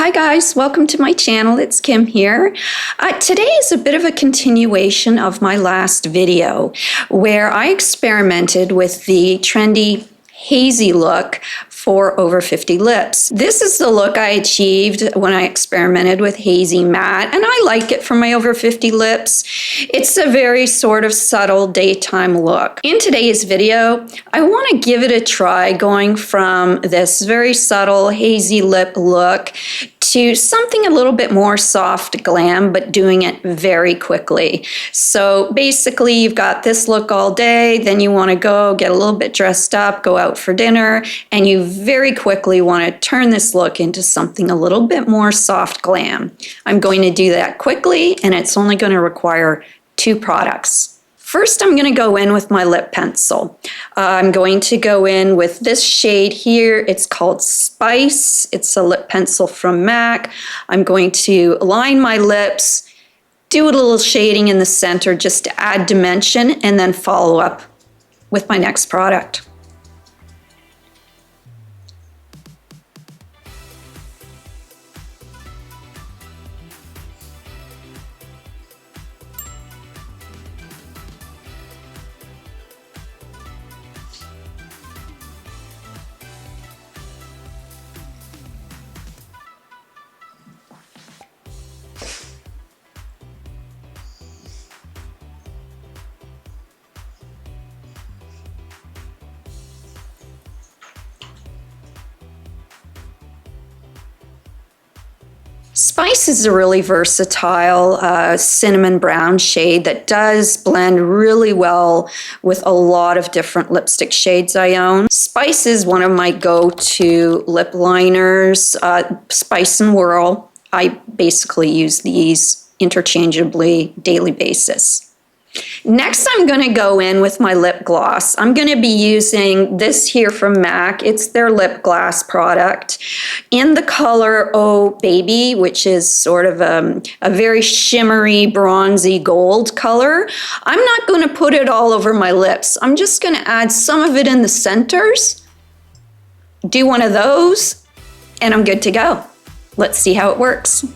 Hi guys, welcome to my channel. It's Kim here. Today is a bit of a continuation of my last video where I experimented with the trendy hazy look for over 50 lips. This is the look I achieved when I experimented with hazy matte, and I like it for my over 50 lips. It's a very sort of subtle daytime look. In today's video, I want to give it a try going from this very subtle hazy lip look to something a little bit more soft glam, but doing it very quickly. So basically you've got this look all day, then you want to go get a little bit dressed up, go out for dinner, and you very quickly want to turn this look into something a little bit more soft glam. I'm going to do that quickly, and it's only going to require 2 products. First, I'm going to go in with my lip pencil. I'm going to go in with this shade here. It's called Spice. It's a lip pencil from MAC. I'm going to line my lips, do a little shading in the center just to add dimension, and then follow up with my next product. Spice is a really versatile cinnamon brown shade that does blend really well with a lot of different lipstick shades I own. Spice is one of my go-to lip liners, Spice and Whirl. I basically use these interchangeably daily basis. Next, I'm going to go in with my lip gloss. I'm going to be using this here from MAC. It's their lip gloss product in the color Oh Baby, which is sort of a very shimmery, bronzy gold color. I'm not going to put it all over my lips. I'm just going to add some of it in the centers, do one of those, and I'm good to go. Let's see how it works.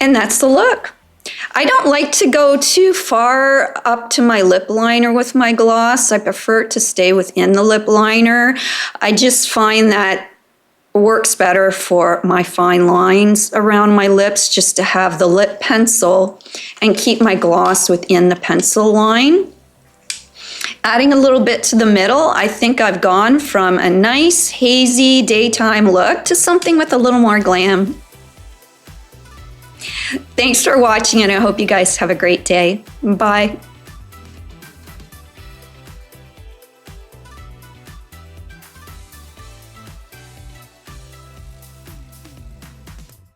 And that's the look. I don't like to go too far up to my lip liner with my gloss. I prefer it to stay within the lip liner. I just find that works better for my fine lines around my lips, just to have the lip pencil and keep my gloss within the pencil line. Adding a little bit to the middle, I think I've gone from a nice hazy daytime look to something with a little more glam. Thanks for watching, and I hope you guys have a great day. Bye.